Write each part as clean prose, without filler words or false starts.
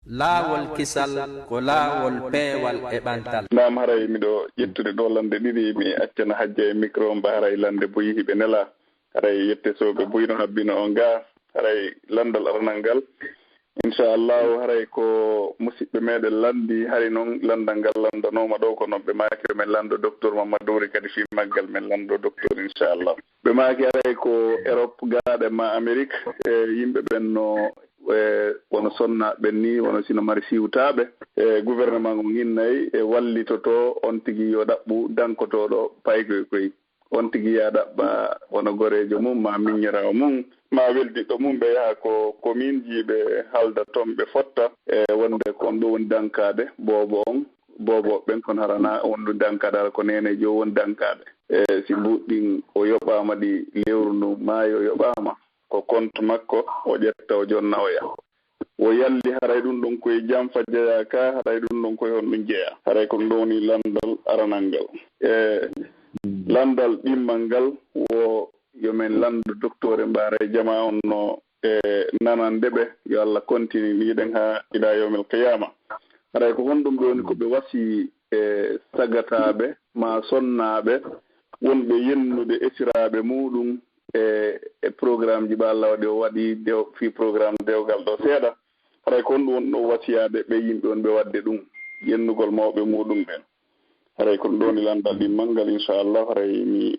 laawolkisal ko laawol peewal e ɓantal. Naam haray miɗo ƴettude ɗo lande ɗiɗi mi accana hajja e micro mba haray lande boyi hiɓe nela haray yettesoɓe boyno habbino on ga haray landal aranal ngal inchallahu haray ko musidɓe meɗen landi hari noon landal ngal landanoma ɗo ko noon ɓe maaki men lando docteur Mamadou Oury kadi fi maggal men lando docteur inchallah ɓe maaki haray ko Europe gaaɗe ma Amérique e yimɓe ɓen no wono sonnaɓe ni wono sino mari siwtaɓe e gouvernement o ginnayi e wallitoto on tigui yo ɗaɓɓu dankotoɗo paykoy koy on tigui ya ɗaɓɓa wono gorejo mum ma miññirawo mum ma weldiɗo mum ɓe yaaha ko commune jiɓe halda toon ɓe fotta e wonde ko on ɗo woni dankade bobo on boboɓen kono harana on ɗo dankade ala ko nenejo woni dankade e si mbuɗɗin o yoɓama ɗi lewru ndu maayo yoɓama ko compte makko o ƴetta o jonna o yaha o yalli haray ɗum ɗon koye jamfa jeeya ka haray ɗum ɗon koye on ɗum jeeya haray ko ɗum ɗo woni landal aranal ngal e landal ɗimmal ngal wo yomin landu docteur mbara jama on no e nanandeɓe yo Allah continue yiɗen ha ila yawmil qiyama haray ko honɗum ɗo woni koɓe wasi e sagataɓe ma sonnaɓe wonɓe yennude esiraɓe muɗum e programme ji ɓa Allah waɗi o waɗi fi programme dewgal ɗo seeɗa haray ko honɗum woni ɗo wasiyade ɓe yimɓe on ɓe wadde ɗum yennugol mawɓe muɗum ɓen haray ko ɗum ɗo woni landal ɗimmal ngal inchallah haray mi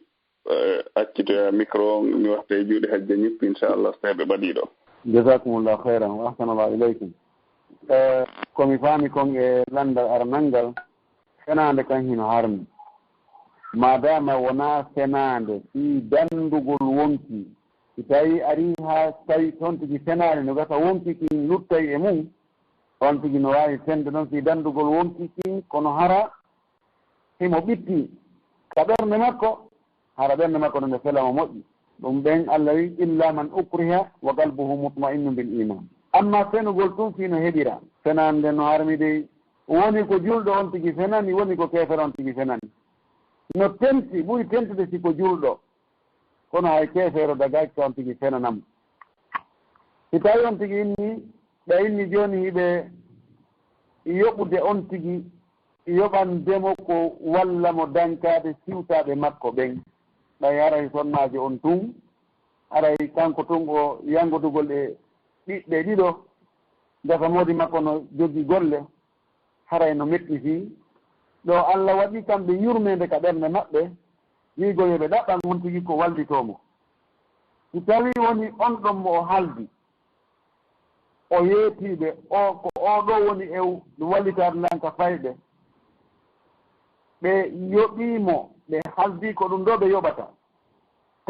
accite micro mi watta e juuɗe hajja ñippi inchallah so tawi ɓe ɓaɗiɗo jasakumullahu khairan wa ahsanallahu ilaykum komi faami kon e landal aranal ngal fenande kan hino harmi madama wona fenande si dandugol wonki si tawi ari ha tawi toon tigi fenade no gasa wonki kin luttay e mum on tigi no wawi fende noon si dandugol wonki kin kono hara himo ɓitti ka ɓernde makko hara ɓernde makko no nde felamo moƴƴi ɗum ɓen Allah wi illa man ukriha wa qalbuhu mutma'innu bil iman amma fenugol tun fino heɓira fenande no harmi de woni ko julɗo on tigi fenani woni ko kefere on tigi fenani no tenti ɓuri tentude siko julɗo kono hay kefeero dagaki on tigi fenanamo si tawi on tigi inni ɓe inni joni hiɓe yoɓude on tigi yoɓandemo ko walla mo dankade siwtaɓe makko ɓen ɓay aray sonnaji on tun aray kanko tun o yangodugol e ɓiɓɓe ɗiɗo gasa moodi makko no jogi golle haray no metti fi ɗo Allah waɗi kamɓe yurmede ka ɓernde maɓɓe wiigo yoɓe ɗaɓɓan on tigi ko wallitomo si tawi woni on ɗon mo o haldi o yeetiɓe o ko oɗo woni e wallitade lanka fayɓe ɓe yoɓimo ɓe haldi ko ɗum ɗo ɓe yoɓata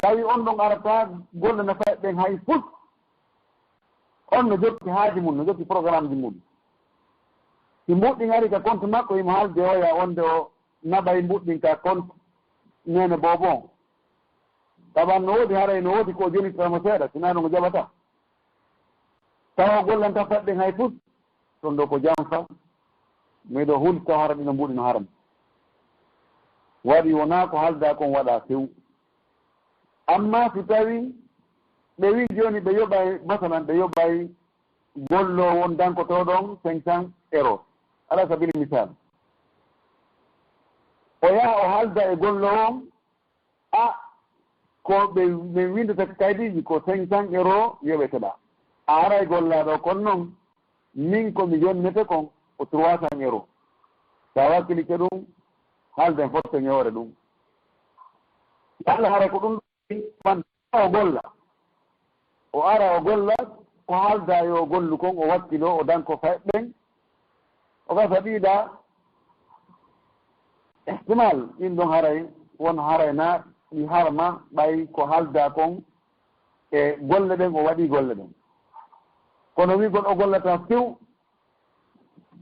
tawi on ɗon arata golle no fayɓen hay fut on no jotti haaji mum no jotti programme ji mum si mbuɗɗin ari ka compte makko imo haalde oya onde o naɓay mbuɗɗin ka compte nene bobon tawan no woodi haray no woodi ko jonitamo seeɗa sina ɗum o jaɓata tawa gollanta faɗɗen hay fut toon ɗo ko jamfa miɗo hulta hara ɗino mbuɗi no haram waɗi wona ko halda kon waɗa few amma si tawi ɓe wi joni ɓe yoɓay masalan ɓe yoɓay gollo won dankotoɗon 500 euros ala sabili misal o yaha o halda e gollo on ko ɓe windata kaydiji ko 500 euros yoɓeteɗa a ara e gollaɗo kon noon min komi yonnete kon ko 300 euros sa wakkilike ɗum halden fotte ñoore ɗum Allah hara ko ɗum man o golla o ara o golla ko halda yo gollu kon o wakkilo o danko fayɓɓen o gasa ɓiiɗa ihtimal ɗin ɗon haray won haray na ɗi harma ɓay ko halda kon e golle ɗen o waɗi golle ɗen kono wigol o gollata few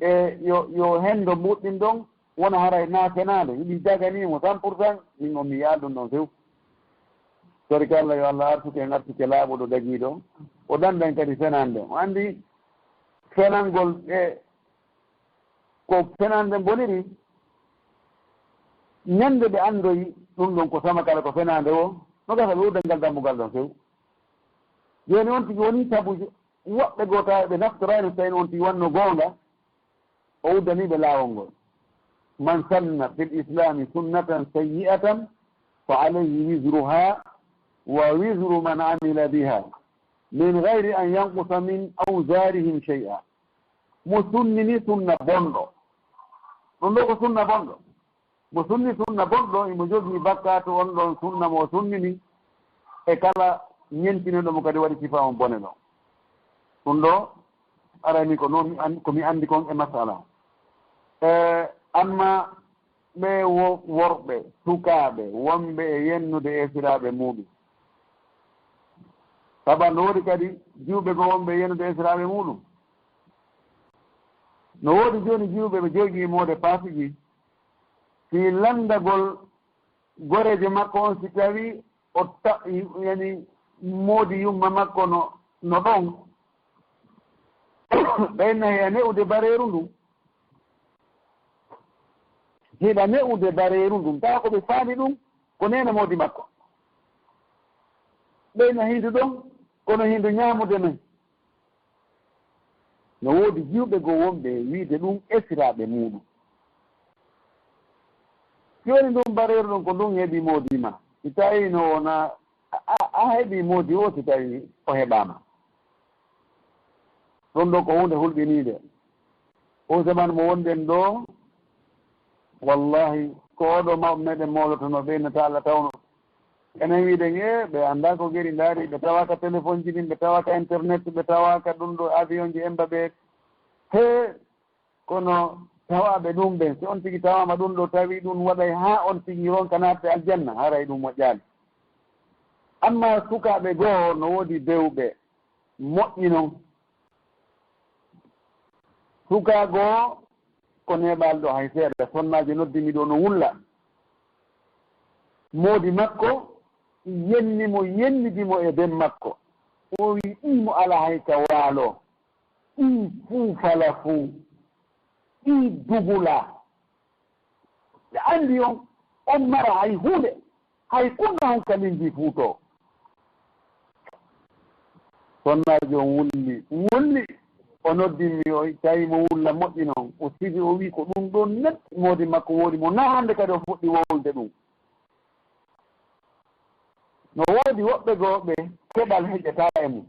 e yo hendo mbuɗɗin ɗon wona haray na fenade hiɗi jaganimo 100% min o mi yaal ɗum ɗon few sori ko Allah yo Allah artuke en artuke laaɓuɗo dagiɗo o dandan kadi fenande o andi fenangol e ko fenande boniri ñande ɓe andoyi ɗum ɗon ko sama kala ko fenande o no gasa ɓe udda ngal dambugal ɗon few joni on tigi woni sabu woɓɓe gota ɓe naftorani so tawi on ti wanno goonga o uddaniɓe laawol ngol man sanna fi l'islami sunnatan sayyi'atan fa alayhi wisruha wa wisru man amila biha min gayri an yanqusa min awsarihim shay'a mo sunnini sunna bonɗo ɗum ɗo ko sunna bonɗo mo sunni sunna bonɗo imo jogii bakka to on ɗon sunna mo sunnini e kala ñentinoɗomo kadi waɗi sifa on bone ɗo ɗum ɗo arani ko noon komi anndi kon e masala amma ɓe worɓe sukaaɓe wonɓe e yennude e siraaɓe muɗum saba no woodi kadi jiwɓe ko wonɓe e yennude e siraaɓe muɗum no woodi jooni jiwɓe ɓe jogii moode paasiji si landagol goreje makko on si tawi o yani moodi yumma makko no ɗon ɓeyna he a ne'ude bareeru ndum hiɗa ne'ude bareeru ndum tawa ko ɓe faami ɗum ko nena moodi makko ɓeyna hindu ɗon kono hindu ñaamude men no woodi jiwɓe goo wonɓe wiide ɗum esiraaɓe muɗum joni ɗum bareeru ɗum ko ɗum heeɓi moodi ma si tawi no wona a heeɓi moodi o si tawi o heɓama ɗum ɗo ko hunde hulɓiniide o zaman mo wonɗen ɗo wallahi ko oɗo mawɓe meɗen mawlotono ɓeynata Allah tawno enen wiiɗen ɓe annda ko geri ndaari ɓe tawaka téléphone ji ɗin ɓe tawaka internet ɓe tawaka ɗum ɗo avion ji emba ɓe he kono tawaɓe ɗum ɓen si on tigi tawama ɗum ɗo tawi ɗum waɗay ha on tigi ronka natte aljanna haray ɗum moƴƴaali amma sukaɓe goo no woodi dewɓe moƴƴi noon suka goo ko neɓal ɗo hay seeɗa sonnaji noddimi ɗo no wulla moodi makko yennimo yennidimo e ben makko o wi ɗimo ala hay ka waalo ɗi fuu fala fuu ɗi dugula ɓe anndi on mara hay hunde hay kunna on kalindi fuu to sonnaji on wulli o noddinmi o tawi mo wulla moƴƴi noon o sigi o wi ko ɗum ɗon net moodi makko woodi mo na hannde kadi o fuɗɗi wowlde ɗum no woodi woɓɓe gooɓe keɓal heƴata e mum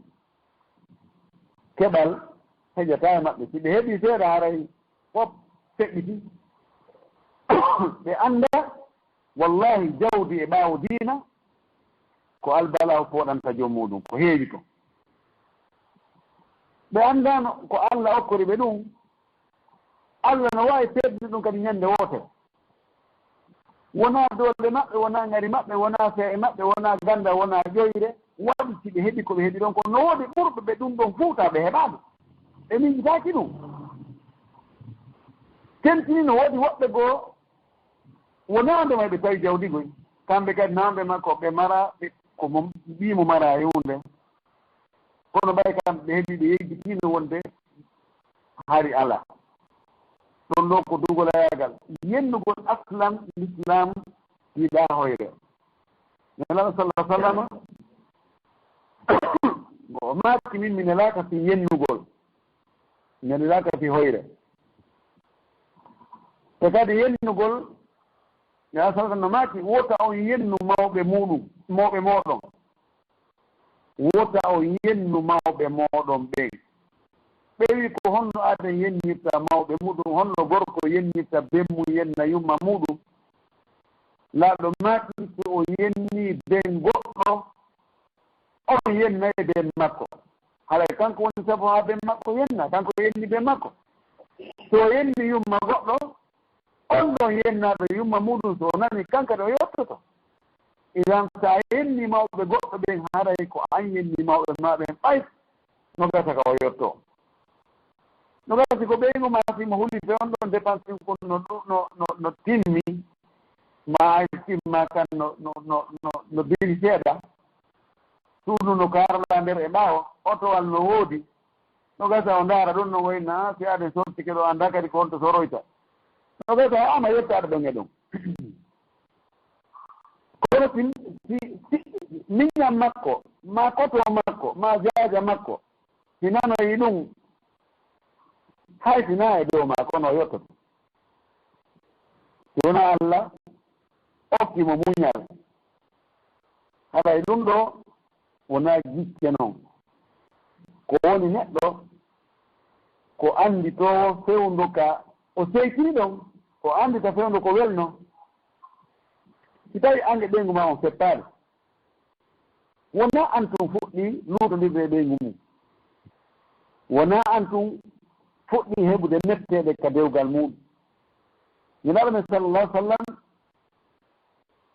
keɓal heƴata e maɓɓe si ɓe heɓi seeɗa haray fof feɓɓiti ɓe annda wallahi jawdi e ɓaawo diina ko albala o fooɗanta joom muɗum ko heewi ko ɓe anndano ko Allah okkori ɓe ɗum Allah no waawi seedde ɗum kadi ñannde wootere wonaa doole maɓɓe wonaa ngari maɓɓe wonaa fee'e maɓɓe wonaa gannda wonaa ƴoyre waɗi si ɓe heɓi ko ɓe heɓi ɗon ko no woodi ɓurɓe ɓe ɗum ɗon fuuta ɓe heɓaade ɓe miijitaaki ɗum tentini no woodi woɓɓe goo wonaande may ɓe tawi jawdigoy kamɓe kadi naamɓe makko ɓe mara ko mo mbiimo mara e hunde kono ɓay kamɓe ɓe heɓi ɓe yeggitiino wonde hari ala ɗon ɗo ko dugolayagal yennugol aslam l'islam yiɗa hoyre nelaɗo sallah sallama o maaki min mi nelaka fi yennugol mi nelaka fi hoyre te kadi yennugol ya sallah no maaki wota on yennu mawɓe muɗum mawɓe moɗon wota on yennu mawɓe moɗon ɓen ɓewi ko honno aden yennirta mawɓe muɗum honno gorko yennirta bemmu yenna yumma muɗum laaɗo maaki so o yenni ben goɗɗo on yennayi ben makko haray kanko woni sabu ha ben makko yenna kanko yenni ben makko so yenni yumma goɗɗo on ɗon yennaɗo yumma muɗum so nani kanka ɗo yettoto idan sa yenni mawɓe goɗɗo ɓen haray ko an yenni mawɓe ma ɓen ɓay no gata ka o yetto no gasi ko ɓeygu ma simo huli fe on ɗon dépense ko no timmi ma ay timma kan no biri seeɗa suudu no karola nder e ɓaawo otowal no woodi no gasa o ndaara ɗum no woyna si aɗen sortike ɗo annda kadi ko honto soroyta no gasa ama yettaɗo ɗon e ɗum kono si miñam makko ma koto makko ma jaaja makko sinano yi ɗum hay sina e dow ma kono yottoto wona Allah okkimo muñal haɗa e ɗum ɗo wona gicce noon ko woni neɗɗo ko andi to fewndu ka o seytiri ɗon ko andi ta fewndu ko welno si tawi ange ɓeygu ma on fettaade wona an tun fuɗɗi luutodirde e ɓeygu mum wona an tun fuɗɗi heɓude metteɗe ka dewgal muɗum yunaɗo men sallallah sallam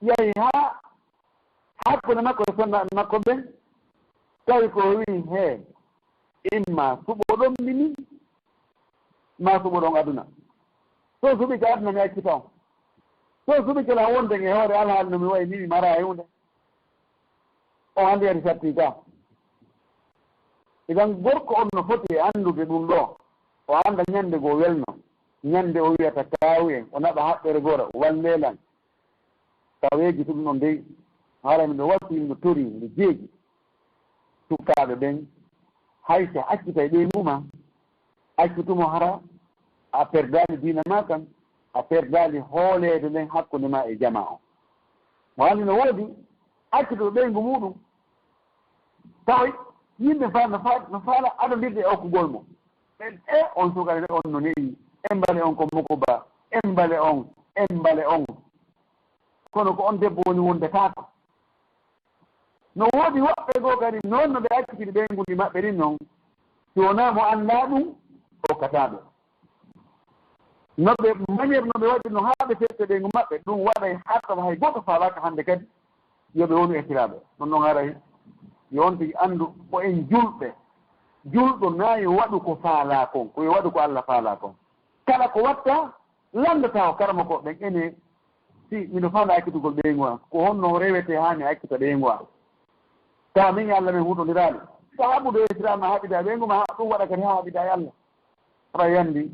yahi ha hakkude makko e sonnaɓe makko ɓen tawi ko wi he imma suɓo ɗon mini ma suɓo ɗon aduna so suɓi ka aduna mi accita on so suɓi kela wonde e hoore alhaali no mi wayi ni mi mara e hunde o hannde yadi satti ka idan gorko on no foti e anndude ɗum ɗo o annda ñande goo welno ñande o wiyata kaawu en o naɓa haɓɓere goora wallelan taweji to ɗum ɗon dey haala miɗo watti yimɓe tori nde jeeji sukkaaɓe ɓen hayso accita e ɓeynuma accitumo hara a perdali diina ma kan a perdali hooleede nden hakkunde ma e jama o mo anndi no woodi accituɗo ɓeyngu muɗum tawa yimɓe fa no faala aɗodirde e okkugol mo e on sukare on no newi embale on ko mokoba embale on kono ko on debbo woni wondetako no woodi woɓɓe goo kadi noon no ɓe accitiri ɓeygundi maɓɓe rin noon si wona mo annda ɗum okkataɓe noɓe maniére no ɓe waɗi no haa ɓe fette ɓeygu maɓɓe ɗum waɗay hattama hay goto faalaka hannde kadi yoɓe woni ekkiraɓe ɗum ɗon haray yo on tigi anndu ko en julɗo nayi waɗu ko faala kon koyo waɗu ko Allah faala kon kala ko watta landata o karama ko ɓen ene si miɗo faanda akkitugol ɓeygu am ko honno rewete hani akkita ɓeygu am tawa min Allah men huɗodiraɗe so haɓude esirama haɓida ɓeygu ma ɗum waɗa kadi ha haɓida e Allah aɗa yandi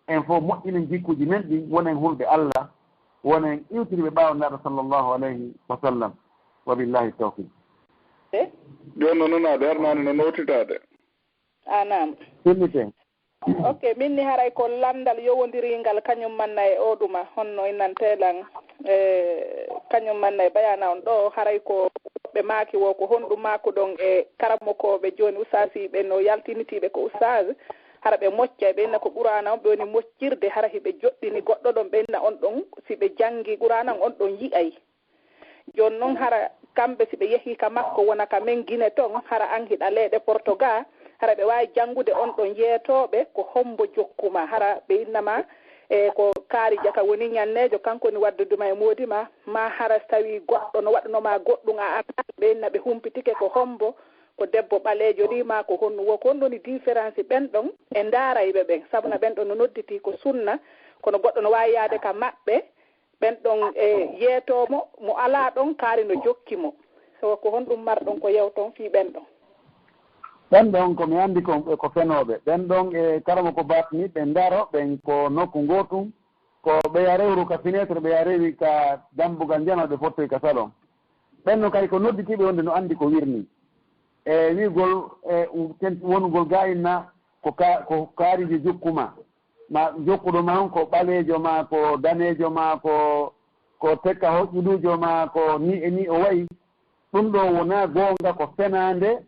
en fof moƴƴinen jikkuji men ɗi wonen hulɓe Allah wonen iwtiriɓe ɓawndaɗo sallllahu alayhi wa sallam wa billahi tawfiq joni noon aɗa hernani no notitade anam timmite ok min ni haray ko landal yowodiringal kañum manna e oɗuma honno innantelan kañum manna e bayana on ɗo haray ko ɓe maaki wo ko honɗum maako ɗon e karamokoɓe joni usasiɓe no yaltinitiɓe ko usage hara ɓe mocca ɓe inna ko ɓurana on ɓe woni moccirde hara hiɓe joɗɗini goɗɗo ɗon ɓe inna on ɗon si ɓe janggi ɓurana on ɗon yi'ay joni noon hara kamɓe si ɓe yeehi ka makko wona ka men Guinée ton hara an hiɗa leeɗe Portugal hara ɓe wawi janngude on ɗon yeetoɓe ko hombo jokkuma hara ɓe innama e ko kaari jaka woni ñannejo kanko ni wadduduma e moodima ma hara so tawi goɗɗo no waɗanoma goɗɗum a anda ɓe inna ɓe humpitike ko hombo ko debbo ɓaleejo ni ma ko honno wo ko on ɗoni différence ɓen ɗon e daarayɓe ɓen sabuna ɓen ɗon no nodditi ko sunna kono goɗɗo no wawi yaade ka maɓɓe ɓen ɗon e yeetomo mo ala ɗon kaari no jokkimo so ko honɗum marɗon ko yewton fi ɓen ɗon ɓen ɗon komi anndi ko fenoɓe ɓen ɗon e karama ko batni ɓe ndaro ɓen ko nokku gotum ko ɓeya rewru ka finétre ɓeya rewi ka dambugal njama ɓe fottoy ka salon ɓen no kadi ko nodditiɓe wonde no anndi ko wirni e wigol e wonugol ga inna ko kaariji jokkuma ma jokkuɗo ma on ko ɓaleejo ma ko daneejo ma ko tekka hoƴƴudujo ma ko ni e ni o wayi ɗum ɗo wona goonga ko fenande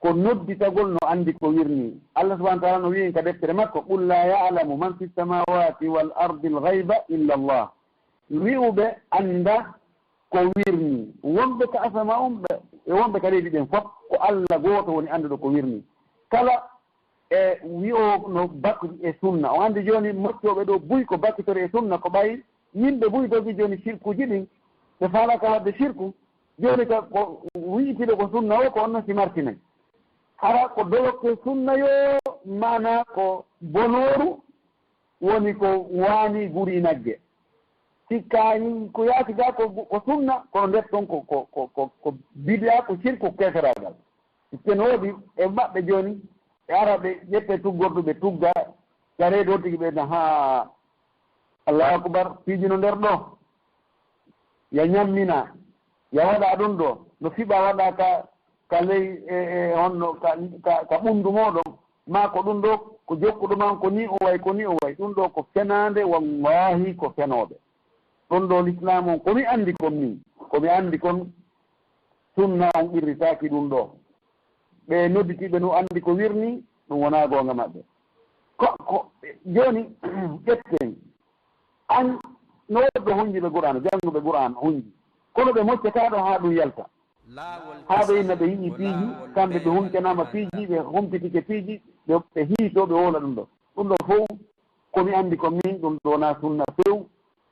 ko nodditagol no anndi ko wirni Allah subahana taala no wiin ka deftere makko qul la ya'lamu man fi samawati wal ardi l ghayba illa Allah wi'uɓe annda ko wirni wonɓe ka asama umɓe e wonɓe ka leydi ɗen fof ko Allah gooto woni annduɗo ko wirni kala e wi'o no bakkuɗi e sunna o anndi jooni moccoɓe ɗo buy ko bakkitori e sunna ko ɓayi yimɓe buydogi jooni sirkuji ɗin ɓe faalaka wadde sirku jooni ka ko wi'itiɗo ko sunna o ko onno simartinen hara ko dolokke sunna yo mana ko bonoru woni ko waani guri nagge sikkaani ko yaati ga ko sunna kono nder ton ko bidia ko sirku keferagal ken woodi e maɓɓe jooni ɓe ara ɓe ƴette tuggorɗo ɓe tugga gareede o tigi ɓeyna ha allahu akbar piijino nder ɗo ya ñammina ya waɗa ɗum ɗo no fiɓa waɗa ka ka ley honno ka ɓundu moɗon ma ko ɗum ɗo ko jokkuɗuman ko ni o way ko ni o way ɗum ɗo ko fenande wallahi ko fenoɓe ɗum ɗo l'islam on komi andi kon ni komi andi kon sunna on ɓirritaki ɗum ɗo ɓe nodditiɓe no andi ko wirni ɗum wona gonga maɓɓe ko joni ƴetten an no woɗɗo hunjiɓe qur'an jannguɓe qur'an hunji kono ɓe moccataɗo ha ɗum yalta ha ɓe inna ɓe yiƴi piiji kamɓe ɓe huncanama piiji ɓe humpitike piiji ɓe hiito ɓe wola ɗum ɗo ɗum ɗo fof komi andi ko min ɗum ɗo na sunna few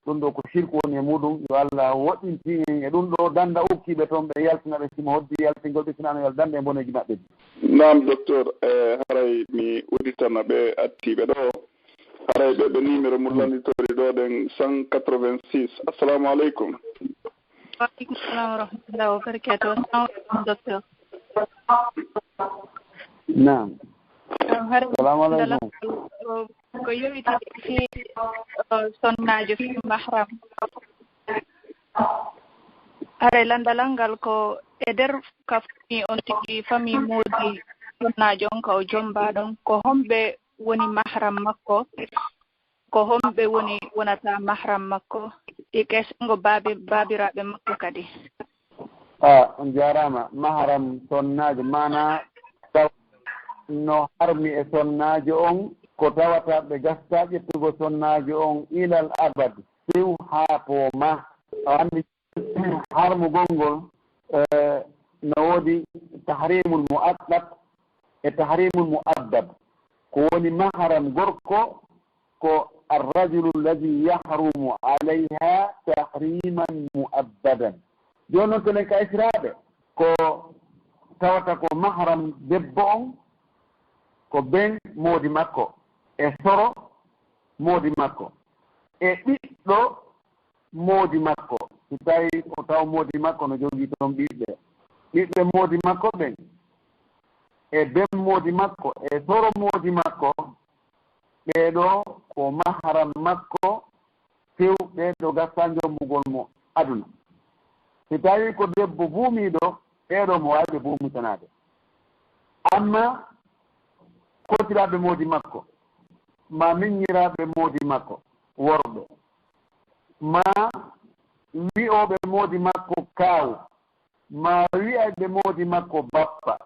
ɗum ɗo ko sirku woni e muɗum yo Allah woɗɗintimen e ɗum ɗo danda ukkiɓe toon ɓe yaltina ɓe simo hoddi yaltingol ɓe sinano yo danda e boneji maɓɓe naam docteur haray mi uditana ɓe attiɓe ɗo haray ɓe numéro mo landitori ɗo ɗen 186 assalamu aleykum. Waaleykum salam wa rahmatullahi wa barakatuh. Assalamu docteur. Naam. Assalamu aleykum. Ko yowiti fi sonnajo fi mahram. Are landalal ngal ko e nder ka famille on tigi famille moodi sonnajo on ka o jombaɗon ko homɓe woni mahram makko ko homɓe woni wonata mahram makko e kesengo babiraɓe makko kadi on jarama mahram sonnajo mana no harmi e sonnajo on ko tawata ɓe gasta ƴettugo sonnajo on ilal abad sew ha pooma andi harmu gongol no woodi tahrimul mu'addab e tahrimul mu'addab ko woni mahram gorko ko الرجل الذي يحرم عليها تحريما مؤبدا جونو تلك إسرابه كو تاوتا كو محرم دبون كو بين مودي ماكو سورو مودي ماكو ɓiɗɗo moodi makko so tawi o taw moodi makko no jogii toon ɓiɓɓe moodi makko ɓen e ben moodi makko e soro moodi makko ɓeeɗo ko mahram makko few ɓeeɗo gasta jombugol mo aduna so tawi ko debbo buumiiɗo ɓeeɗo mo waawi ɓe buumitanaade amma kotiraaɓe moodi makko ma miññiraaɓe moodi makko worɓe ma wi'ooɓe moodi makko kaawu ma wi'aɓe moodi makko bappa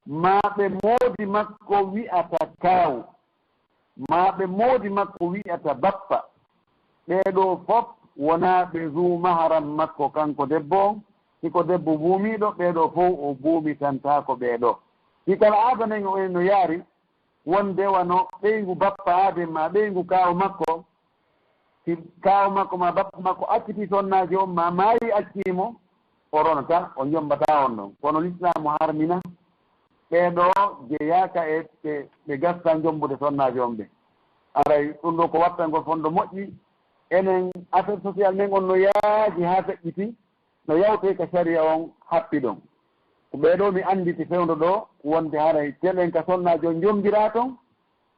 ma ɓe moodi makko wi'ata kaawu ma ɓe moodi makko wi'ata bappa ɓeeɗo fof wonaa ɓe zu mahram makko kanko debbo on siko debbo buumiiɗo ɓeeɗo fof o buumitantaako ɓeeɗo hikala aadanen o en no yaari wonde wano ɓeyngu bappa aade ma ɓeyngu kaawu makko si kaawu makko ma bappa makko acciti sonnaaji on ma maayi acciimo o ronata o jombata on ɗon kono l'islamu harmina ɓeeɗo jeyaaka e ɓe gasta jombude sonnaaji on ɓe aray ɗum ɗo ko wattangol fonndo moƴƴi enen affaire social men on no yaaji haa feƴƴiti no yawte ka saria on happi ɗon ko ɓeeɗo mi annditi fewndo ɗo wonde haray telen ka sonnaaji on jombiraa toon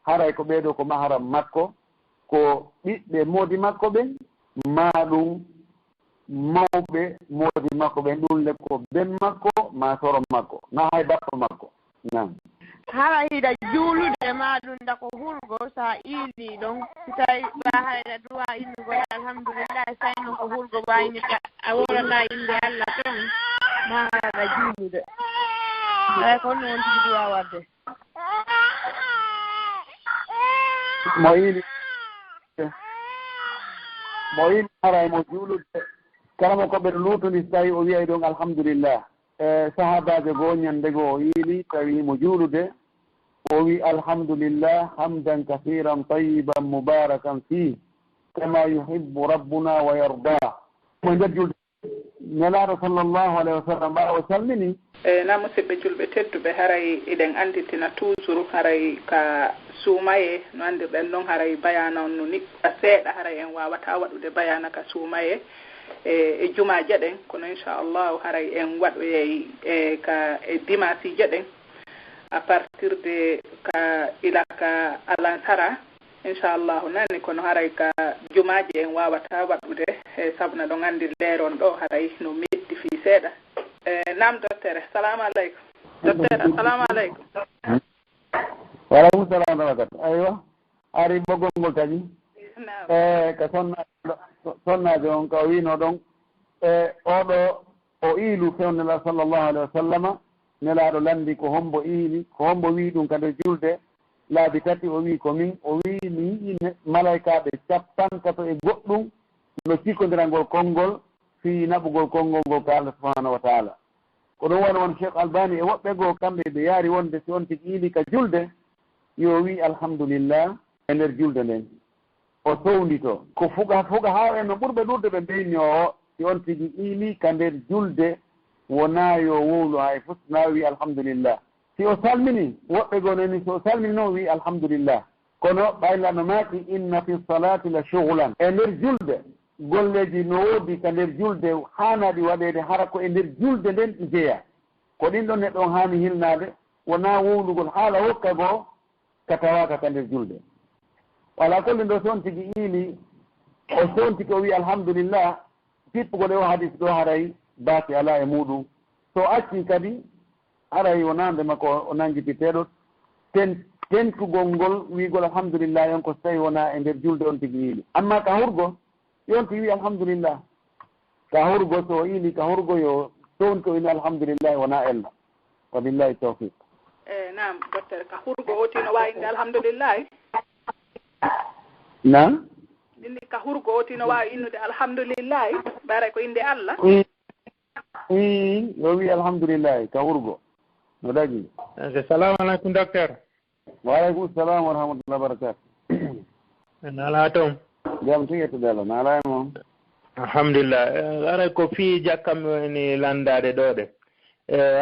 haray ko ɓeeɗo ko mahram makko ko ɓiɓɓe moodi makko ɓen ma ɗum mawɓe moodi makko ɓen ɗum le ko ben makko ma soro makko na hay bappa makko nan hala hiɗa juulude ma ɗum nda ko hurgo sa iili ɗon si tawi ɓa hayɗa duwa innugol alhamdulillah sayno ko hurgo ɓayniɗa a worata inde Allah toon ma haɗa juulude eyi ko noon tigi duwa wadde mo iili haray mo juulude kalamo ko ɓeɗo luutoni so tawi o wiyay ɗon alhamdulillah sahabajo goo ñande goo o yiili tawi mo juulude o wi alhamdulillah hamdan kathiran tayiban mubarakan fih kama yuhibbu rabbuna wa yarda mo nder julde nelaaɗo sallllahu alayhi wa sallam ɓa o salmini na musidɓe julɓe tedduɓe haray eɗen anditina toujours haray ka suumaye no anndirɗen noon haray bayana on no niɓɓa seeɗa haray en wawata waɗude bayana ka suumaye e jumaje ɗen kono inchallahu haray en waɗoyey ka e dimasije ɗen à partir de ka ila ka alansara inchallahu nani kono haray ka jumaje en wawata waɗude e sabuna ɗon anndi leeron ɗo haray no metti fi seeɗa Naam docteur, assalamu alaikum. Docteur, assalamu alaikum. Wa alaikum salam wa rahmatullah. Aywa. Ari bogongol tani. Ka sonna jon ka wino don oɗo o iilu fewnela sallallahu alaihi wa sallama nelaɗo landi ko hombo iili ko hombo wi ɗum kade julde laabi tati o wi komin o wi mi yiɗi malaikaɓe 50 e goɗɗum no cikkodirangol konngol fi naɓugol konngol ngol ko Allah subhanahu wa taala ko ɗum woni won Cheikh Albani e woɓɓe goo kamɓe ɓe yaari wonde si on tigi iili ka julde yo wi alhamdulillah e nder julde nden o sowndito ko fuga haa en no ɓurɓe ɗurde ɓe mbeyni o si on tigi iili ka nder julde wona yo wowlu hay fof na wi alhamdulillah si o salmini woɓɓe goo noni so o salmini noon wi alhamdulillah kono ɓaylano maaki inna fi salati la shughlan e nder julde golleji no woodi ka nder julde haanaɗi waɗede hara ko e nder julde nden ɗi jeeya ko ɗin ɗon neɗɗo on haani hilnade wona wowlugol haala hokka goo ka tawaka ka nder julde wala kolle ndo soon tigi iili o sontiki o wi alhamdulillah fippugol e o hadis ɗo haray baati ala e muɗum so acci kadi haray o nande makko o nanguititeɗo tenkugol ngol wigol alhamdulillah on ko so tawi wona e nder julde on tigi iili amma ka hurgo yon ti wi alhamdulillah ka hurgo so iili ka hurgo yo sown ko wini alhamdulillah wona ella wa billahi tawfiq naam docteur ka hurgo o tino wawi inde alhamdulillah na ɗinni ka hurgo o tino wawi innude alhamdulillah bare ko inde Allah yo wi alhamdulillah ka hurgo no dagi assalamu aleykum docteur wa aleykum salam wa rahmatullah wa barakatuh nala toon jam tiyettude Allah nala e moom alhamdulillah ara ko fii jakkam woni landade ɗo ɗe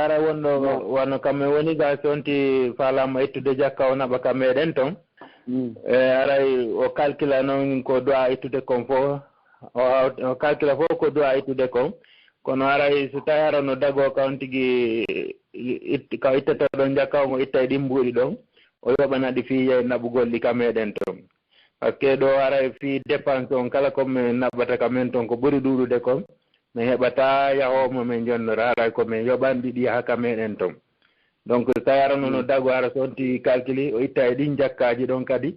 ara wonɗo wano kamɓe woni ga sonti falama ittude jakka o naɓa ka meɗen toon aray o calcula noon ko dowa ittude kon fof o calcula fof ko dowa ittude kon kono aray so tawi ara no dago ka on tigui ka ittatoɗon jakka o itta e ɗimbuɗi ɗon o yoɓanaɗi fii naɓugol ɗi ka meɗen toon par ce que ɗo aray fii dépense on kala komin naɓɓata ka men toon ko ɓuri ɗuɗude kon min heɓata yahomo min jonnora aray komin yoɓanɗi ɗi haka meɗen toon donc so tawi arano no dago ara so onti calcule o itta e ɗin jakkaji ɗon kadi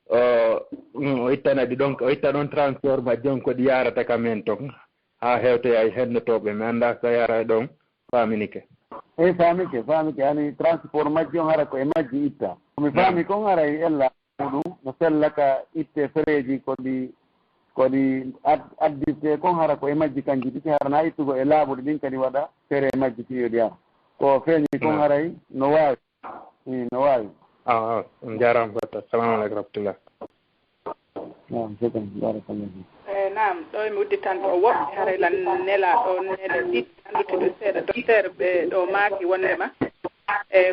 o ittanaɗi ɗon o itta ɗon transport majji on ko ɗi yarata ka men toon ha hewtoya e hennotoɓe mi annda so tawi ara ɗon faminike eyi famike hani transport majji on hara ko e majji itta komi faami kon ara e ella muɗum no sellaka itte fereji koɗi addirte kon hara ko e majji kanji ɗiti harana ittugo e laaɓuɗe ɗin kadi waɗa fere e majji tiyoɗi ara ko feeñi kon haray no waawi no waawi jarama batta assalamu aleykum rahmatullah naam ɗo mi udditanto o woɓɓe haray lan nela ɗo nele ɗiɗi annduteɗo seeɗa docteur ɓe ɗo maaki wondema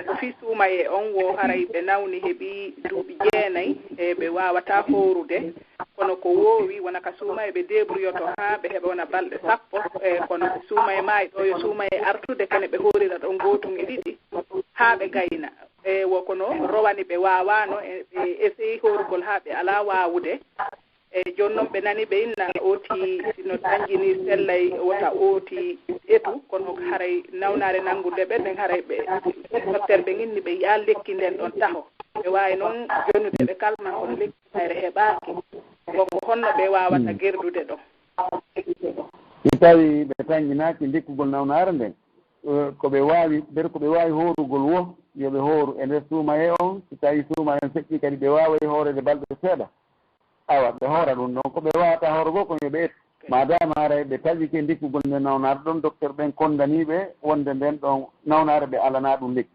ko fii suuma e on wo haray ɓe nawni heeɓi duuɓi 9 e ɓe wawata horude kono ko woowi wona ka suuma e ɓe débrouilloto haa ɓe heɓa wona balɗe 10 kono suuma e maayi ɗo yo suuma e artude kene ɓe horira ɗon gootum e ɗiɗi haa ɓe gayna wo kono rowani ɓe wawano ɓe essayi horugol haa ɓe ala wawude joni noon ɓe nani ɓe inna ooti sino dañjini sellay wota ooti etu kono haray nawnare nanngude ɓe nden haray ɓe docteur ɓe ginni ɓe yaa lekki nden ɗon taho ɓe wawi noon jonude ɓe kalma kono lekki hayre heɓaki wonko honno ɓe wawata gerdude ɗon si tawi ɓe tañjinaki lekkugol nawnare nden koɓe wawi nder koɓe wawi horugol wo yoɓe hooru e nder suuma he on si tawi suuma hen feƴƴi kadi ɓe wawa hoorede balɗe seeɗa awa ɓe hoora ɗum ɗon ko ɓe wawata hoorgo ko yoɓe ettu madama haray ɓe taƴike ndikkugol nde nawnare ɗon docteur ɓen kondaniɓe wonde nden ɗon nawnare ɓe alana ɗum lekki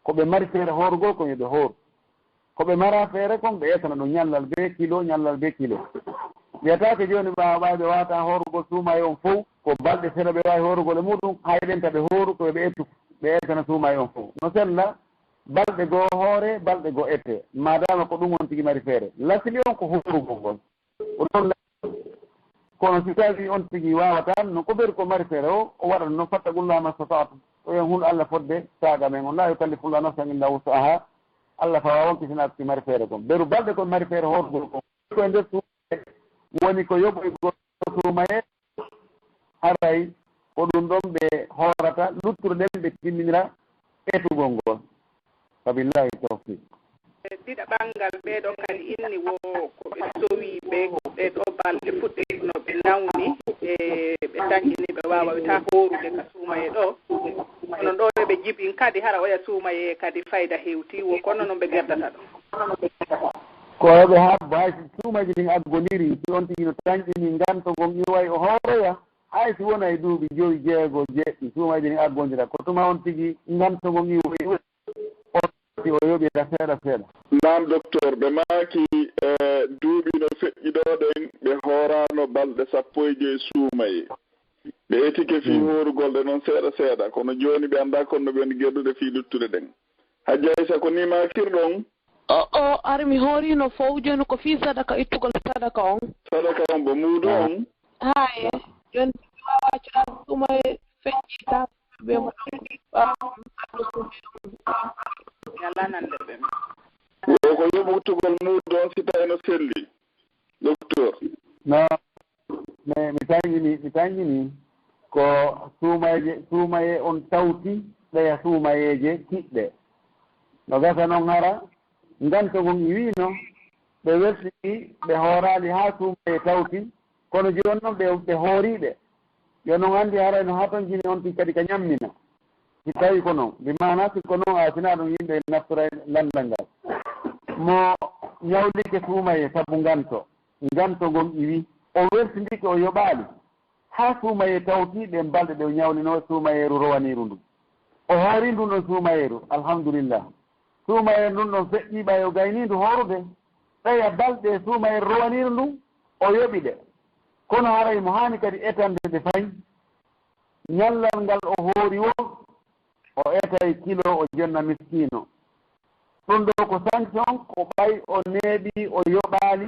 koɓe mari feere hoorugol ko yoɓe hooru koɓe mara feere kon ɓe etana ɗum ñallal be kilo wiyatake joni ɓawa ɓe wawata hoorugol suuma e on fof ko balɗe seeɗa ɓe wawi hoorugol e muɗum hayɗenta ɓe hooru ko yoɓe ettu ɓe etana suuma e on fof no sella balɗe goo hoore balɗe goo ette madama ko ɗum on tigi mari feere lasili on ko horugol ngol ɗon kono si tawi on tigi wawata no ko ɓeri ko mari feere o waɗat noon fattagullama stata'tum o yen hul Allah fodde saaga men on la yukallifullahu nafsan illa wus'aha Allah fawa wonkitinaka ki mari feere kon ɓeru balɗe kon mari feere horugol kon koye nder suumae woni ko yoɓoygol suumaye haray ko ɗum ɗon ɓe hoorata luttuɗo ɗen ɓe timminira etugol ngol wabillahi tawfiq ɗiɗa ɓangal ɓeeɗo kadi inni wo ko ɓe sowi ɓe ɓeɗo balɗe fuɗɗino ɓe nawni ɓe tangini ɓe wawa ɓe ta horude ka suumaye ɗo kono ɗo ɓe jibin kadi hara oya suumaye kadi fayda hewti wo kono noon ɓe gerdata ɗo ko ɓe habbo hay suumaji ɗin aggoniri si on tigi no tañƴini ngantogon iway o hooroya hay si wona e duuɓi joyi jeego jeɗɗi suumaji ɗin aggondira ko tuma on tigi ngantogon iwoy o yoɓira seeɗa seeɗa naam docteur ɓe maaki duuɓi no feƴƴiɗoɗen ɓe hoorano balɗe 15 suumaye ɓe etike fii hoorugol ɗe noon seeɗa seeɗa kono jooni ɓe annda konno ɓe woni gerdude fii luttude ɗen hajji aysa ko ni maakirɗon o ari mi hoorino fof joni ko fii sadaka ittugol sadaka on bo muudo on haye joni wawacuɗa suumaye feƴƴita ɓe wo ko yoɓutugol muudo on si tawi no selli docteur non mais mi tañini ko suumaye on tawti ɗeya suumayeje kiɗɗe no gasa noon hara ngantogon i wino ɓe wertiki ɓe hoorali ha suumaye tawti kono joni noon ɓe hooriɓe yo noon anndi hara no hatonjini on ti kadi ka ñammina si tawi ko noon mbi mana sikko noon a sina ɗum yimɓe naftora landal ngal mo ñawlike suumaye sabu ngantogon iwi o wertindike o yoɓaali ha suumaye tawtiɗe balɗe ɗe o ñawlino suumayeru rowaniru ndu o hoori ndun ɗon suumayeru alhamdulillah suumayeru ndun ɗon feƴƴiɓa yo gaynindu horude ɗaya balɗe suumayeru rowaniru ndu o yoɓi ɗe kono haray mo hani kadi etande ɗe fayi ñallal ngal o hoori wo o etay kilo o jonna miskino ɗum ɗo ko sanction ko ɓay o neeɓi o yoɓaali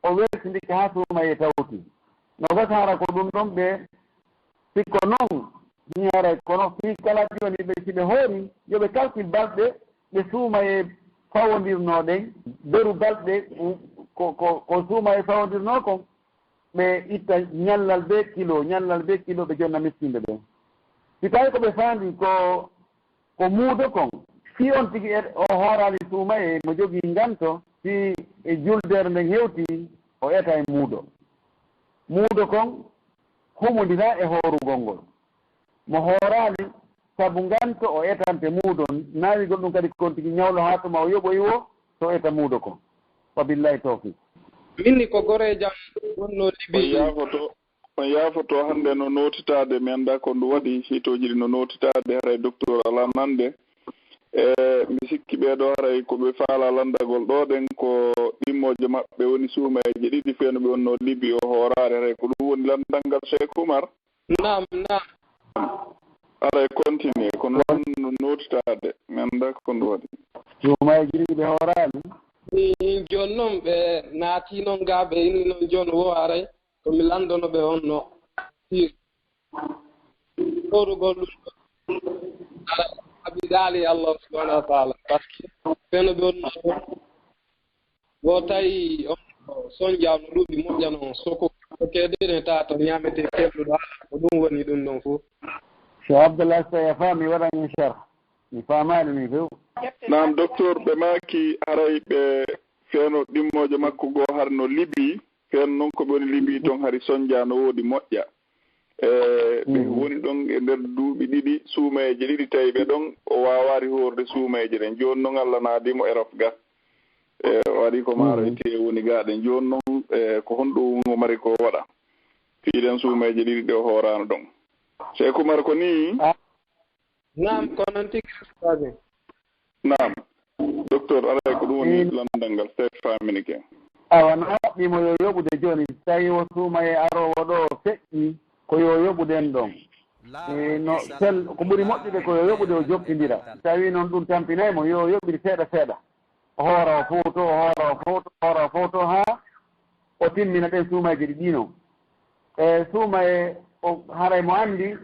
o wertindike ha suumaye tawti no gasa hara ko ɗum ɗon ɓe sikko noon ni haray kono fi kala joni ɓe si ɓe hoori yoɓe calcule balɗe ɓe suumaye fawodirnoɗen beru balɗe ko suumaye fawodirno kon ɓe itta ñallal be kilo ɓe jonna miskinde ɓen si tawi ko ɓe faandi ko muudo kon si on tigi o hoorali suumaye mo jogii nganto si e juldere nden hewti o eta e muudo kon humodira e hoorugol ngol mo hoorali sabu nganto o etante muudo naawigol ɗum kadi kon tigi ñawlo haa tuma o yoɓoyi wo so eta muudo kon wabillahi tawfiq minni ko gore jam wonno libi on yaafoto hannde no nootitaade mi annda ko ndu waɗi hitoji ɗi no nootitaade haray docteur ala nande mi sikki ɓeeɗo haray ko ɓe faala landagol ɗo ɗen ko ɗimmoje maɓɓe woni suumayeje ɗiɗi feeno ɓe wonno libi o hooraare haray ko ɗum woni landal ngal Cheikh Oumar nam haray continue kono ɗon no nootitaade mi annda ko ndu waɗi suumayeje ɗiɗi ɓe hooraali joni noon ɓe naati noon gaa ɓe inni noon joni wo aray komi landono ɓe on no hir horugol ɗum abidaali Allah subhanahu wa taala par ce que feeno ɓe onno wo tawi on soñjaa no ɗuuɓi moƴƴa noon soko keɗene taa to ñaamete keɓluɗo haala ko ɗum woni ɗum ɗon fof so Abdallah so a faami waɗan en char mi faamaani ni few naam docteur ɓe maaki haray ɓe feeno ɗimmoje makko goo har no libi feeno noon ko ɓe woni libi toon hari soñdia no woodi moƴƴa ɓe woni ɗon e nder duuɓi ɗiɗi suumayeje ɗiɗi tawi ɓe ɗon o waawari hoorde suumayeje ɗen jooni noon Allah naadimo Europe ga waɗi ko maaro e tewe woni gaa ɗen jooni noon ko honɗum o mari ko waɗa fiiɗen suumayeje ɗiɗi ɗe o hooraano ɗon Cheikh Oumar ko ni naam ko noon tigi ustade naam docteur aray ko ɗum woni landal ngal Cheikh faamini ken awa no haɓɓimo yo yoɓude jooni tawi o suumaye aroowo ɗo feƴƴi ko yo yoɓuden ɗon no sel ko ɓuri moƴƴude ko yo yoɓude o joɓtindira tawi noon ɗum tampinaymo yo yoɓiri seeɗa seeɗa o hoora o fof to haa o timmina ɗen suumayeje ɗi ɗino suumaye o haray mo anndi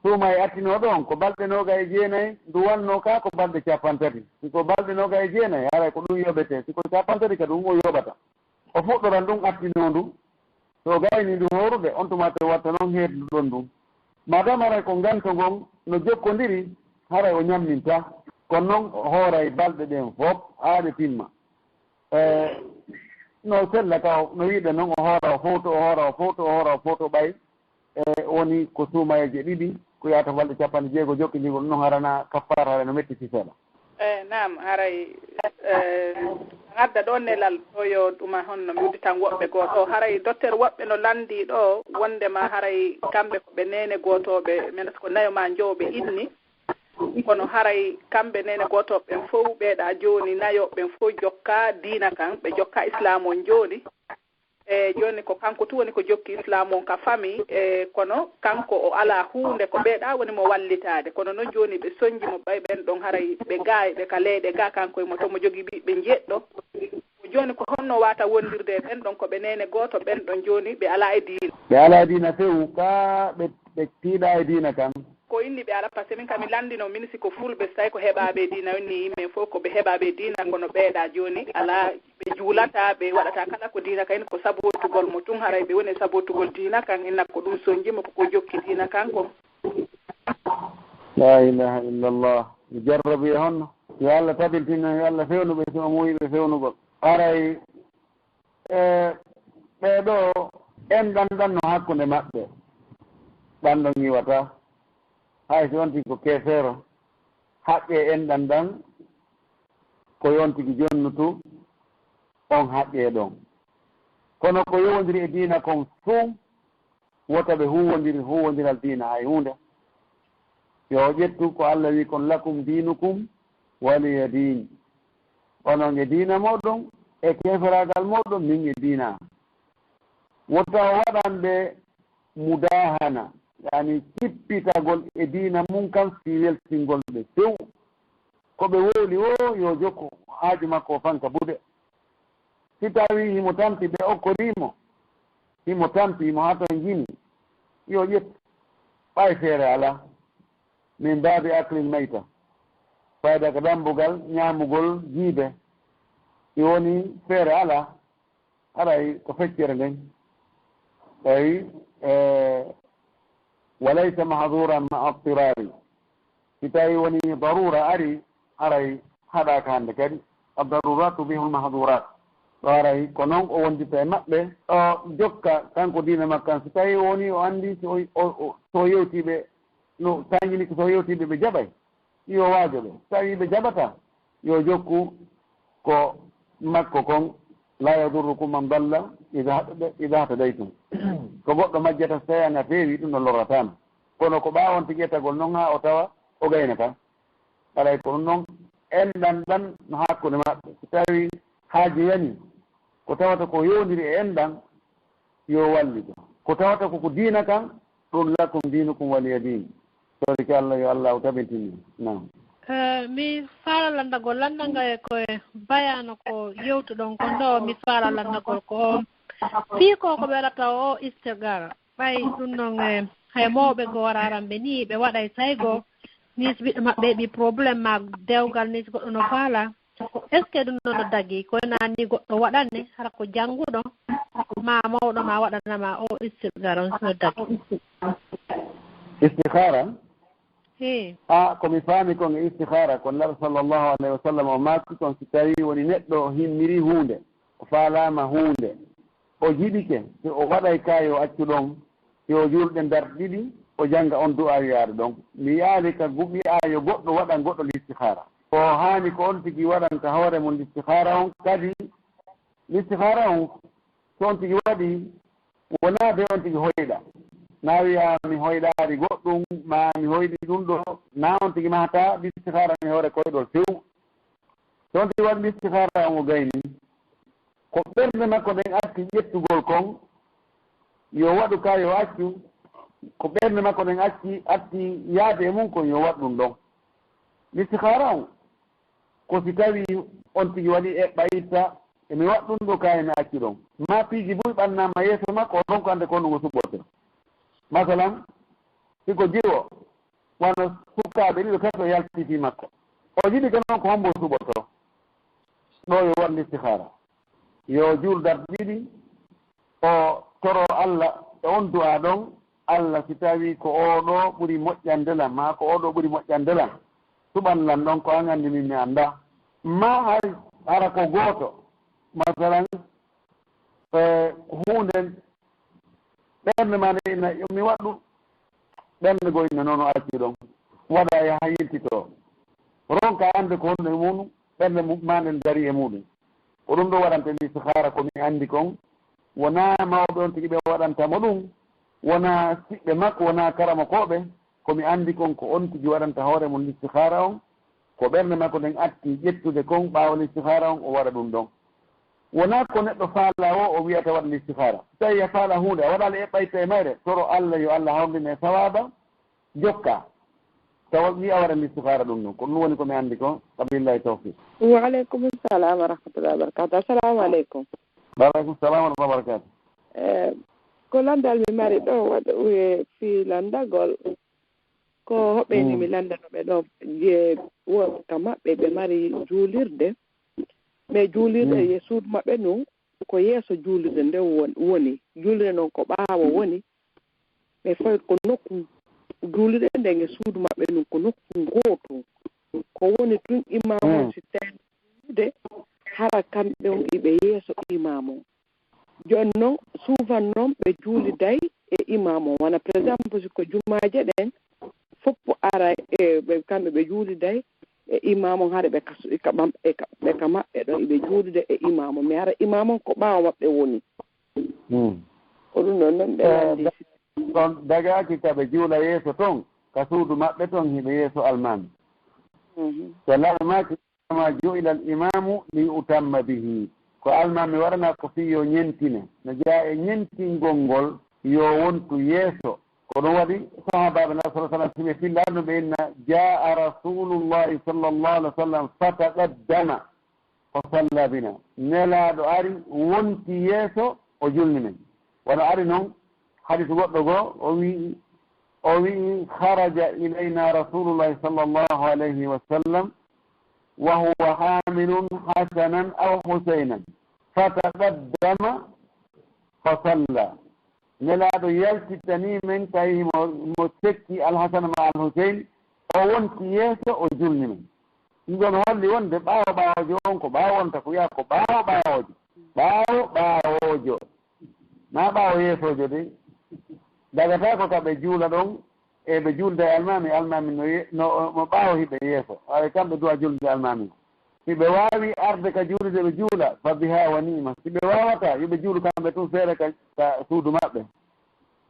suumaye attino ɗon ko balɗe noga e jeenayi ndu wanno ka ko balɗe 30 siko balɗe noga e jeenayi haray ko ɗum yoɓete siko 30 ka ɗum o yoɓata o fuɗɗoran ɗum attino ndu so gayni ndu horude on tuma to watta noon heeddu ɗon ɗum madame ara ko ganto gon no jokkondiri haray o ñamminta kono noon hooray balɗe ɗen fof aade timma no sella ka no wiide noon o hoora o fowto o hoora o fowto o hoora o fowto ɓay woni ko suumayeje ɗiɗi ko yata balɗe capanɗe jeego jokkindigol noon harana kaffara hara no metti siseɗa naam haray adda ɗo nelal ɗo yo ɗuma honno mi udditan woɓɓe gooto haray docteur woɓɓe no landi ɗo wondema haray kamɓe ko ɓe nene gootoɓe min ko nayo ma jowɓe inni kono haray kamɓe nene gootoɓe ɓen fof ɓeeɗa jooni nayo ɓen fof jokka diina kan ɓe jokka islam on jooni joni ko kanko tu woni ko jokki islam on ka famille kono kanko o ala hunde ko ɓeeɗa woni mo wallitade kono noon joni ɓe soñji mo ɓay ɓen ɗon haray ɓe gaayi ɓe ka leyɗe ga kanko e mo to mo jogui ɓiɓɓe jeɗɗo joni ko honno wata wondirde ɓen ɗon ko ɓe nene goto ɓen ɗon joni ɓe ala e diina ɓe ala e diina fewu ka ɓe tiiɗa e diina kan ko inni ɓe ala par ce que min kam mi landino min siko fulɓe so tawi ko heɓaɓe diina wonni yimɓe fof ko ɓe heɓaɓe diina kono ɓeeɗa joni ala ɓe juulata ɓe waɗata kala ko diina ka en ko sabotugol mo tun haray ɓe woni sabotugol diina kan enna ko ɗum sonjima koko jokki diina kanko la ilaha illallah mi jarrabi e honno yo Allah tabintinno yo Allah fewnu ɓe sima muyiɓe fewnugol aray ɓeɗo en ɗanɗan no hakkunde maɓɓe ɗanɗon yiwata hay so yonti ko keefeero haqqe en ɗanɗan ko yontigi jonnutu on haqqe ɗon kono ko yowodiri e diina kon fuu wota ɓe huwodiral diina hay hunde yo ƴettu ko Allah wi kon lakum dinukum waliya din onon e diina moɗon e keeferagal moɗon min e diina wota o waɗanɓe mudahana yani cippitagol e diina mum kam si weltingol ɓe few ko ɓe wooli o yo jokku haaju makko o fanka buɗe si tawi himo tampi ɓe okkorimo himo tampi himo ha ton jini yo ƴettu ɓay feere ala min baabi aklil mayta fayda ko dambugal ñaamugol jiibe i woni feere ala aray ko feccere nden tawi walaysa mahduran ma abtirari si tawi woni darura ari aray haɗaka hannde kadi addaruratu bihul mahdurat ɗo aray ko noon o wondita e maɓɓe o jokka kanko diina makkan so tawi woni o anndi so yewtiɓe no tañini ko so yewtiɓe ɓe jaɓay yo waajo ɓe so tawi ɓe jaɓata yo jokku ko makko kon la yadurrukum man dalla ida tadaytum ko goɗɗo majjata so tawi anga feewi ɗum no lorratama kono ko ɓawonti ƴettagol noon ha o tawa o gaynata aray ko ɗum noon enɗan ɗan no hakkude maɓɓe so tawi haaji yani ko tawata ko yowdiri e enɗan yo wallito ko tawata koko diina kan ɗum lakum dinukum waliya din soriki Allah yo Allah o tabintini nam mi faalalandagol landanga koye bayano ko yewtuɗon ko ndo mi faalalandagol ko fii ko ɓerata o istigara ɓay ɗum noon hay mawɓe go wararamɓe ni ɓe waɗay saygo ni so ɓiɗɗo maɓɓe heeɓi probléme ma dewgal ni so goɗɗo no faala est ce que ɗum noon no dagi koye nani goɗɗo waɗanne hara ko jannguɗo ma mawɗo ma waɗanama o istigara on sono dagi istikhara komi faami kon e istikhara kon laɗo sallllahu alayhi wa sallam o makki kon so tawi woni neɗɗo himmiri hunde o faalama hunde o jiɗike so o waɗay kayo accu ɗon yo julɗe darɗe ɗiɗi o jannga on du'a yaade ɗon mi yaali ka wi'a yo goɗɗo waɗan goɗɗo l'istikhara o haani ko on tigi waɗan ka hoore mum l'istikhara on kadi l'istikhara on so on tigi waɗi wona be on tigi hoyɗa na wiya mi hoyɗaari goɗɗum ma mi hoyɗi ɗum ɗo na on tigi mahata l'istikhara mi hoore koyɗol few so on tigi waɗi l'istikhara on o gayni ko ɓernde makko ɗen acci ƴettugol kon yo waɗu ka yo accu ko ɓernde makko ɗen acci yaade e mum kon yo waɗ ɗum ɗon l'istikhara on ko si tawi on tigi waɗi ɓayitta emi waɗ ɗum ɗo ka emi acci ɗon ma piiji boy ɓannama yeeso makko o ɗon ko ande ko ndugo suɓɓote masalan siko jiwo wano sukkaaɓe ɗiɗo kadi o yaltiti makko o jiɗi ko noon ko hombo suɓoto ɗo yo waɗ l'istikhara yo juul darɗe ɗiɗi o toro Allah e on du'a ɗon Allah si tawi ko oɗo ɓuri moƴƴandela ma ko oɗo ɓuri moƴƴandela suɓanlan ɗon ko an anndi min mi annda ma hay ara ko gooto masalan hunde ɓernde ma nde mi waɗɗu ɓernde go inne noon o acci ɗon waɗa yaha yiltito ronka annde ko honde muɗum ɓernde ma nden dari e muɗum ko ɗum ɗo waɗante istihara komi anndi kon wona mawɓe on tigi ɓe waɗantamo ɗum wona siɓɓe makko wona karama koɓe komi anndi kon ko on tigi waɗanta hoore mon istihara on ko ɓernde makko nden atti ƴettude kon ɓaawol istihara on o waɗa ɗum ɗon wona ko neɗɗo faala o wiyata waɗa istihara tawi a faala hunde a waɗala eɓɓayta e mayre toro Allah yo Allah hawrine sawaba jokka tawa wi a waɗa istihara ɗum ɗon ko ɗum woni komi anndi kon wabillahi tawfiq. Wa aleykum salam wa rahmatullahi wa barakatuh. Assalamu aleykum. Waaleykum salam wa rahmatullahi wa barakatuh. Ko landal mi mari ɗo waɗa fi landagol ko hoɓɓeni mi landanoɓe ɗo je wonka maɓɓe ɓe mari juulirde mais juulirde e suudu maɓɓe nun ko yeeso juulirde nde woni juulirde noon ko ɓaawo woni mais fawi ko nokku juulirde nden e suudu maɓɓe nun ko nokku gootu ko woni tun imamu si tawiide hara kamɓe on iɓe yeeso imamu joni noon souvent noon ɓe juuliday e imamu wona par exemple siko jumaje ɗen foppo ara ɓe kamɓe ɓe juuliday e imamu hara ɓe ka maɓɓe ɗon eɓe juulide e imamu mi hara imamu ko ɓaawo maɓɓe woni ko ɗum ɗon noon ɓe landi ɗon dagaki kaɓe juula yeeso toon ka suudu maɓɓe toon hiɓe yeeso almami so lalmaki ma ju'ila al imamu li utamma bihi ko almami waɗana ko fi yo ñentine no jaa e ñentingol ngol yo wontu yeeso ko ɗum waɗi sahabaɓe nabi sa sallam siɓe fillarno ɓe inna jaa rasulullahi sallllahu alih wa sallam fataqaddama o salla bina nelaɗo ari wonti yeeso o julni men wono ari noon hadis goɗɗo goo o wii haraja ilayna rasulullahi sallllahu alayhi wa sallam wa huwa hamilun hasanan aw husaynan fataqaddama fa salla nelaɗo yaltitani men tawi mo tekki alhasana ma alhusayn o wonti yeeso o julni men ɗum ɗon holli wonde ɓaawo ɓaawojo on ko ɓaawo wonta ko wiya ko ɓaawo ɓaawojo na ɓaawo yeesojo de dagata ko kaɓe juula ɗon e ɓe julde almami no ɓaawo hiɓe yeeso awe kamɓe duwa julde almami siɓe waawi arde ka juulide ɓe juula fa biha wa nima siɓe wawata yoɓe juulu kamɓe tun feere ka suudu maɓɓe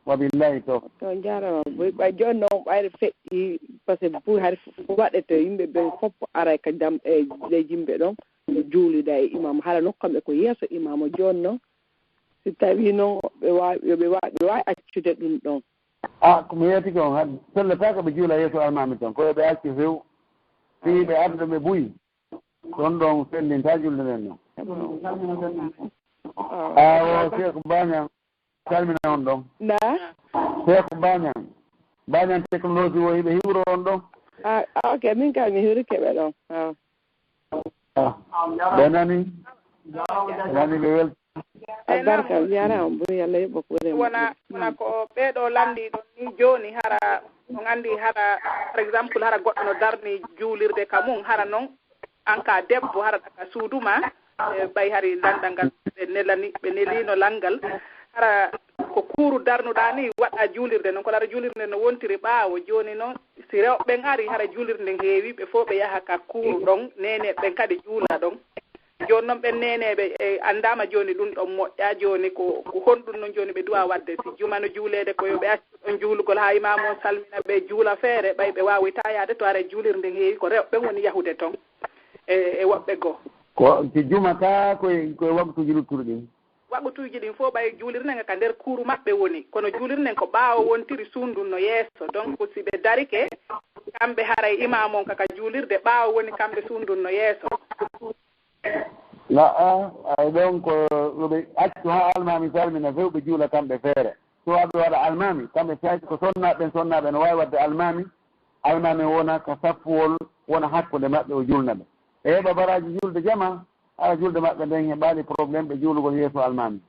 wabillahi to jarama ɓay joni noon ɓayre feƴƴi par ce que pour hay waɗete yimɓe ɓe fof ara ka jam e jimɓe ɗon juulida e imam hala nokkamɓe ko yeeso imama joni noon si tawi noon ɓe wawi accude ɗum ɗon komi yeeti kon ha sellata ko ɓe juula yeeso almami toon ko yoɓe acci few fi ɓe arde ɓe ɓuyi ɗon ɗon sellinta julde nden noon awo Cheikh Bañang salmina on ɗon na Cheikh Bañang technologie o hiɓe hiwro on ɗon ok min kam mi hiwrike ɓe ɗon ɓe nani ɓe wel barka jarama bo yallah yoɓɓa ko wona ko ɓeeɗo landi ɗon ni joni hara on andi hara par exemple hara goɗɗo no darni juulirde ka mum hara noon an ka debbo hara ka suuduma ɓay hari landal ngal ɓe nelino langal hara ko kuuru darnuɗa ni waɗa juulirde noon ko lara juulirde no wontiri ɓaawo joni noon si rewɓe ari hara juulirde heewi ɓe fof ɓe yaha ka kuuru ɗon nene ɓen kadi juula ɗon joni noon ɓen neneɓe andama joni ɗum ɗon moƴƴa joni ko honɗum noon joni ɓe duwa wadde si juma no juulede ko yoɓe acci ɗon juulugol ha imam on salmina ɓe juula feere ɓay ɓe wawita yaade to ara juulirde heewi ko rewɓe woni yahude toon e woɓɓe goo ko si jumata koye waktuji luttuɗo ɗin waɓutuji ɗin fof ɓay juulirnega ka nder kuuru maɓɓe woni kono juulirnen ko ɓaawo wontiri suundu no yeeso donc si ɓe darike kamɓe haray imam on kaka juulirde ɓaawo woni kamɓe suundu no yeeso ay ɗon ko yoɓe accu ha almami salmina fewɓe juula kamɓe feere so waɓe waɗa almami kamɓe fayde ko sonnaɓe no wawi wadde almami wona ka sappuwol wona hakkude maɓɓe o julnaɓe e heɓa baraji julde jama ala julde maɓɓe nden heɓali probléme ɓe juulugol yeeso almami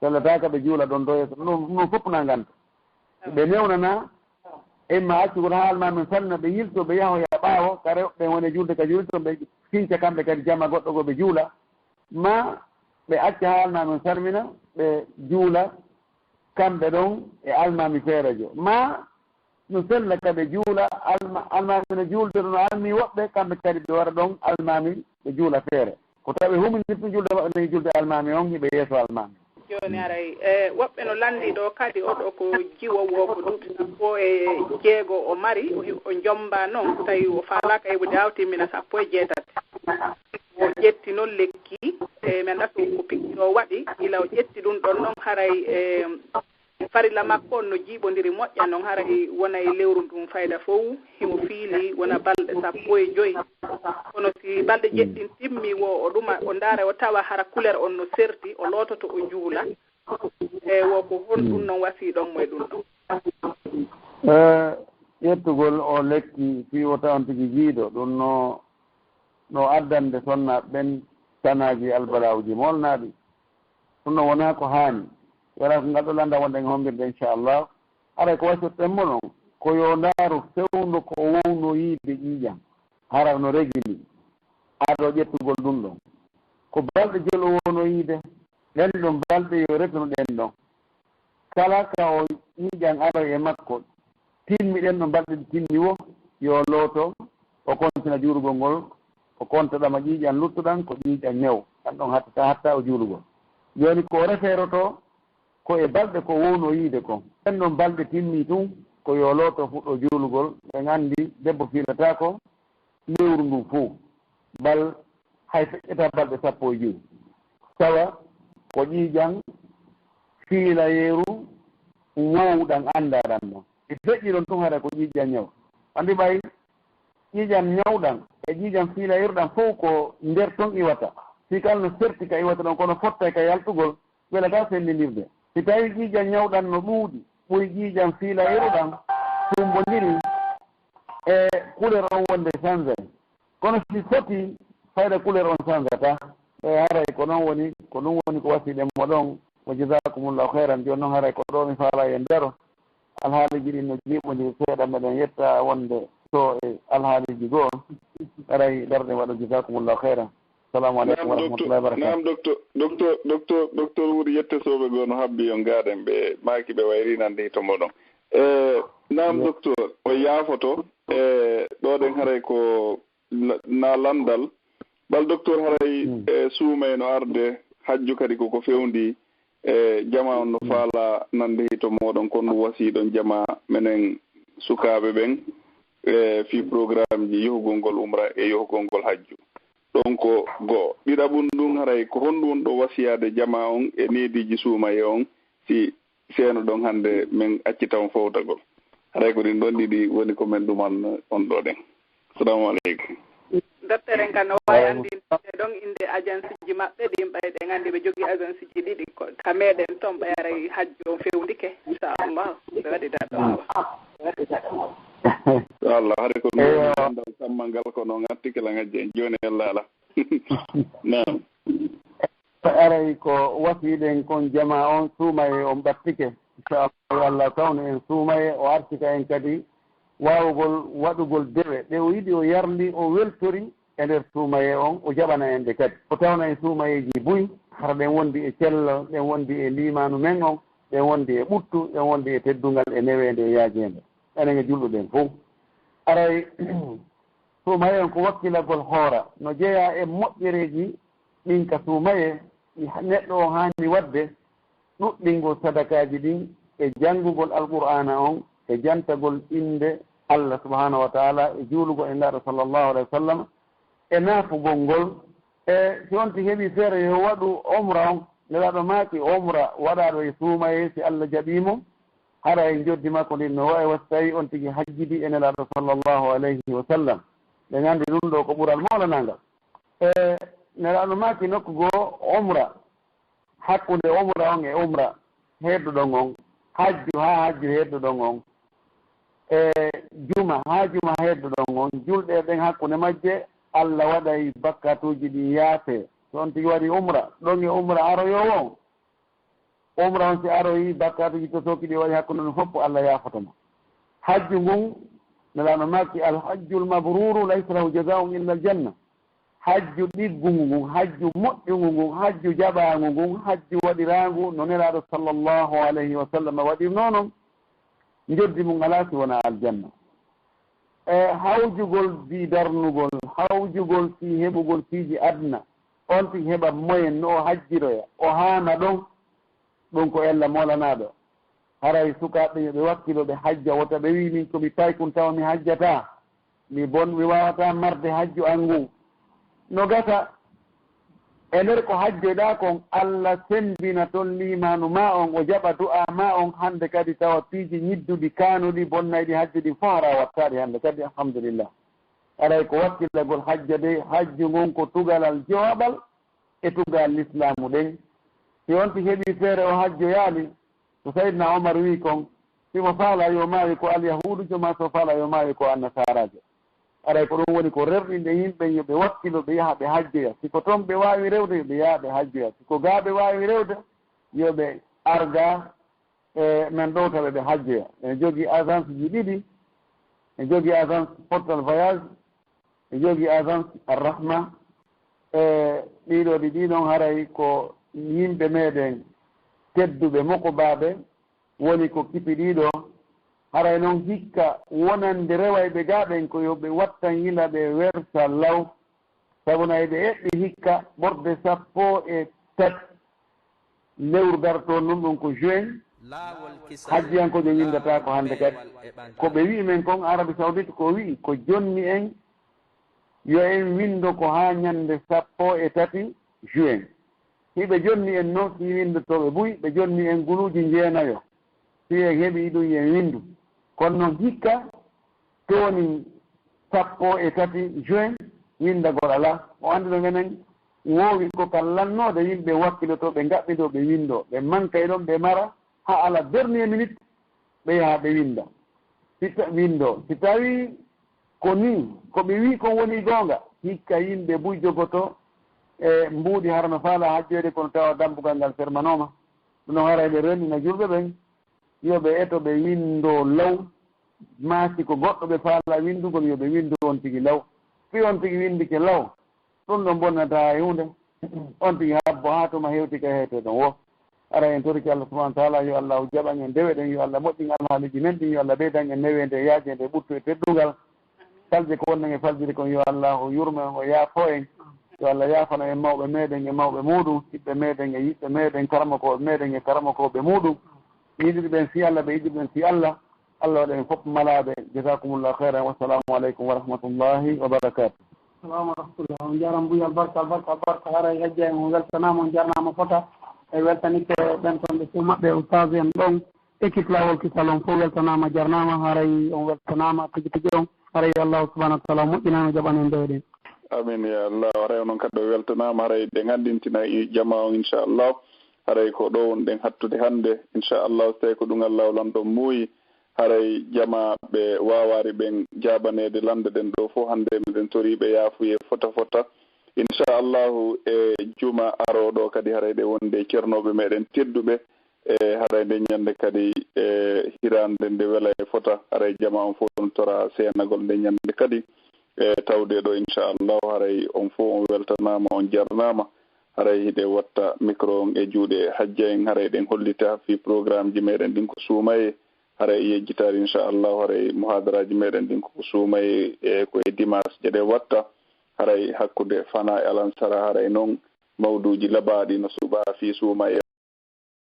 sellataka ɓe juula ɗon do yeeso ɗum fof na ganta ɓe newnana imma accugol haalma min salna ɓe yilto ɓe yaho ya ɓaawo ka rewɓe woni julde ka julto ɓe finca kamɓe kadi jamma goɗɗo go ɓe juula ma ɓe acca haalma min salmina ɓe juula kamɓe ɗon e almami feere jo ma no sella kaɓe juula almami no juulde no almi woɓɓe kamɓe kadi ɓe wara ɗon almami ɓe juula feere ko tawi huminirtu julde maɓɓe no julde almami on hiɓe yeeso almami joni aray woɓɓe no landi ɗo kadi oɗo ko jiwowo ko duuɓi sappo e jeego o mari o jomba noon tawi o faalaka heɓude awtimmina sappo e jeetati o ƴetti noon lekki e mi andatu ko pikki o waɗi ila o ƴetti ɗum ɗon noon haray farilla makko on no jiiɓodiri moƴƴa noon haray wona e lewru ndun fayda fof himo fiili wona balɗe 15 kono si balɗe jeɗɗin timmi o ɗuma o ndaara o tawa hara couleur on no serti o loototo o juula e wo ko hon ɗum noon wasi ɗon mo e ɗum ɗon ƴettugol o lekki fi o tawan tigi jiiɗo ɗum no addande sonna ɓen tanaji albalawji molnaɗi ɗum no wona ko haani wala ko ngal ɗo landa wonde hombirde inchallah aɗa ko waccirɗenmo noon ko yo ndaaru fewndu ko wowno yiide ƴiiƴam hara no regili aɗo ƴettugol ɗum ɗon ko balɗe jelo wowno yiide ɗen ɗon balɗe yo retno ɗen ɗon kala ka o ƴiiƴam aro e makko timmi ɗen ɗon balɗe timmi wo yo looto o kontina juurugol ngol o kontoɗama ƴiiƴam luttuɗan ko ƴiiƴam ñaw ɗan ɗon hatta o juulugol joni ko refeeroto ko e balɗe ko wowno yiide ko ɗen ɗon balɗe timmi tun ko yo looto fuɗɗo juulugol ɓe nganndi debbo fiilata ko lewru ndu fuu bal hay feƴƴata balɗe 15 tawa ko ƴiiƴam fiila yeeru wowɗan anndaɗan ɗon e feƴƴi ɗon tun hara ko ƴiiƴam ñaw anndi ɓay ƴiiƴam ñawɗan e ƴiiƴam fiila yeeruɗan fof ko nder ton iwata si kala no serti ka iwata ɗon kono fotta ka yaltugol welata sendindirde si tawi ƴiiƴam ñawɗan no ɗuuɗi ɓuri ƴiiƴam fiila yeeruɗan tumbodiri e couleur on wonde changé kono si foti fayda couleur on changata e haray ko ɗum woni ko wasiɗenmo ɗon mo jasakumullahu heyran joni noon haray ko ɗo mi faala e ndero alhaaliji ɗin no jiiɓodiri seeɗa meɗen yetta wonde to e alhaaliji goo aray darde waɗo jasakumullahu heyran assalamu aleykum wa rahmatullahi wa barakatuh docteur Oury yettesoɓe goo no habbi on gaɗen ɓe maaki ɓe wayrinande to moɗon nam docteur o yaafoto ɗoɗen haray ko na landal bal docteur haray suumay no arde hajju kadi koko fewndi jama on no faala nande hito moɗon kon ɗum wasiɗon jama menen sukaɓe ɓen fi programme ji yohugol ngol umra e yohugol ngol hajju donc goo ɗiɗaɓum ɗum haray ko honɗum ɗo wasiyade jama on e neediji suumaye on si seeno ɗon hannde min accita on fowtagol haray ko ɗin ɗon ɗiɗi woni ko men ɗuman on ɗo ɗen assalamu aleykum deftere kan no wawi andinde ɗon inde agence ji maɓɓe ɗin ɓayɗe nganndi ɓe jogii agence ji ɗiɗi ka meɗen toon ɓayara hajju on fewndike inchallah ɓe waɗi daɗo Allah hade ko no sammangal ko no ngatti la ngajje joni Allah ala nam aray ko wasiɗen kon jama on suumaye on ɓattike inchallah Allah tawno en suumaye o artika en kadi wawugol waɗugol dewe ɗe o yiɗi o yarli o weltori e nder suumaye on o jaɓana en ɗe kadi o tawna en suumayeji buy hara ɗen wondi e cello ɗen wondi e limanu men on ɗen wondi e ɓuttu ɗen wondi e teddungal e newede e yaajede enen e julɗuɗen fof aray suumaye on ko wakkilagol hoora no jeeya e moƴƴereji ɗin ka suumaye neɗɗo o haani wadde ɗuɗɗingol sadakaji ɗin e janngugol alqur'ana on e jantagol inde Allah subhanahu wa taala e juulugol e ndaɗo sallllahu alayhi wa sallam e naafugol ngol e si on ti heɓi feere yo waɗu omra on nelaɗo maaki omra waɗaɗo e suumaye si Allah jaɓimo hara e joddi makko ndin no wawi wasi tawi on tigi hajjidi e nelaɗo sallllahu alayhi wa sallam ɓe nganndi ɗum ɗo ko ɓural mawlanangal e nelaɗo maaki nokku goo omra hakkunde omra on e omra hedduɗon on hajju ha hajju hedduɗon on e juma ha juma hedduɗon on julɗe ɗen hakkunde majje Allah waɗay bakkatuji ɗi yaafe so on tigi waɗi umra ɗon e umra aroyowo umra on si aroyi bakkatuji to sokiɗi waɗi hakkude no fof Allah yafatoma hajju ngun nelano makki alhajjul mabruru laysa lahu jazaun illa aljanna hajju ɗiggungu ngun hajju moƴƴungu ngun hajju jaɓangu ngun hajju waɗirangu no nelaɗo sallllahu alayhi wa sallam waɗirno noon joddi mum ala si wona aljanna hawjugol fi darnugol hawjugol fi heɓugol fiiji adna on tigi heɓa moyen no o hajjiroya o haana ɗon ɗum ko ella molanaɗo haray sukaɓe yoɓe wakkilo ɓe hajja wota ɓe wi min komi taykun tawa mi hajjata mi wawata marde hajju an ngun no gata e nder ko hajjoɗa kon Allah sembina toon limanu ma on o jaɓa du'a ma on hande kadi tawa piiji ñidduɗi kanuɗi bonnayɗi hajjuɗi fof hara wattaɗi hande kadi alhamdulillah aray ko wakkillagol hajja de hajju ngon ko tugalal jooɓal e tugal l'islamu ɗen si on ti heeɓi feere o hajjoyaali so saydna Omar wi kon simo faala yo maawi ko alyahudujo ma so faala yo maawi ko annasarajo aray ko ɗum woni ko rerɗinde yimɓe yoɓe wakkilo ɓe yaha ɓe hajjoya siko toon ɓe waawi rewde yoɓe yaha ɓe hajjoya siko gaa ɓe waawi rewde yoɓe arga e men ɗowtaɓe ɓe hajjoya ene jogii agence ji ɗiɗi ene jogii agence portal voyage ene jogii agence arrahma ɗiɗo ɗi ɗon haray ko yimɓe meɗen tedduɓe mokobaɓe woni ko kipi ɗiɗo haray noon hikka wonande rewayɓe gaɓen ko yoɓe wattan yila ɓe wersa law sabu nayi ɓe eɓɓi hikka ɓorde 14 lewru darto noon ɗum ko juin hajjiyankojo windata ko hande kadi ko ɓe wi men kon Arabie Saoudite ko wi ko jonni en yo en windo ko ha ñande 13 juin hiɓe jonni en noon si windotoɓe buy ɓe jonni en guluji jeenayo si en heeɓi ɗum yen windu kono noon hikka toni 13 juin windagol ala o andi ɗo menen woowi ko kallannode yimɓe wakkiloto ɓe gaɓɓiɗo ɓe windo ɓe manka e ɗon ɓe mara ha ala dernier minute ɓe yaha ɓe winda windo si tawi ko ni ko ɓe wi kon woni goonga hikka yimɓe buy jogoto e mbuuɗi harano faala hajjoyde kono tawa dambugal ngal fermanoma ɗum harayɓe renndina julɓe ɓen yoɓe eto ɓe windo law maasi ko goɗɗo ɓe faala windugol yoɓe windu on tigi law fi on tigi windike law ɗum ɗo bonnata e hunde on tigi habbo ha tuma hewti ka heete ɗon wo ara en toriki Allah subahana taala yo Allah jaɓan en ndewe ɗen yo Allah moƴƴin alhaaliji men ɗin yo Allah ɓeydan en newede yaaje nde ɓurtu e teddugal kalje ko wonɗen e faljiri kon yo Allah o yurma o yaafo en yo Allah yaafana en mawɓe meɗen e mawɓe muɗum hiɓɓe meɗen e yiɓɓe meɗen karamakoɓe meɗen e karamakoɓe muɗum yiɗiɗi ɓen si Allah ɓe yiɗi ɓen si Allah Allah waɗa en fof malaɓe jasakumullahu khairan wassalamu aleykum wa rahmatullahi wa barakatuh. salamu rahmatullah on jaram mbuya albarka haray hajja en on weltanama on jarnama fota e weltanike ɓen ton ɓe fof maɓɓe oustage en ɗon équipe lawol kisal on fof weltanama jarnama haray on weltanama tigi tigi on haray allahu subahanahu wa taala moƴƴinano jaɓanen ndeweɗen amin ya Allah haray onon kadi o weltanama haray ɗe gandintina jama o inchallah haray ko ɗo wonɗen hattude hannde inchallah so tawi ko ɗum Allah lan ɗon muuyi haray jama ɓe wawari ɓen jabanede lande ɗen ɗo fof hannde miɗen toriɓe yaafuye fota inchallahu e juma aroɗo kadi haray ɗe wonde ceernoɓe meɗen tedduɓe e haray nde ñande kadi e hirande nde wela e fota haray jama on fof on tora senagol nde ñande kadi e tawde ɗo inchallahu haray on fof on weltanama on jarnama haray hiɗe watta micro on e juuɗe hajja en haray ɗen hollita fi programme ji meɗen ɗin ko suumaye haray yejjitade inchallahu haray muhadaraji meɗen ɗin ko suumaye e koye dimanche jeɗe watta haray hakkude fana e alansara haray noon mawduji labaɗi no suuɓa fi suumaye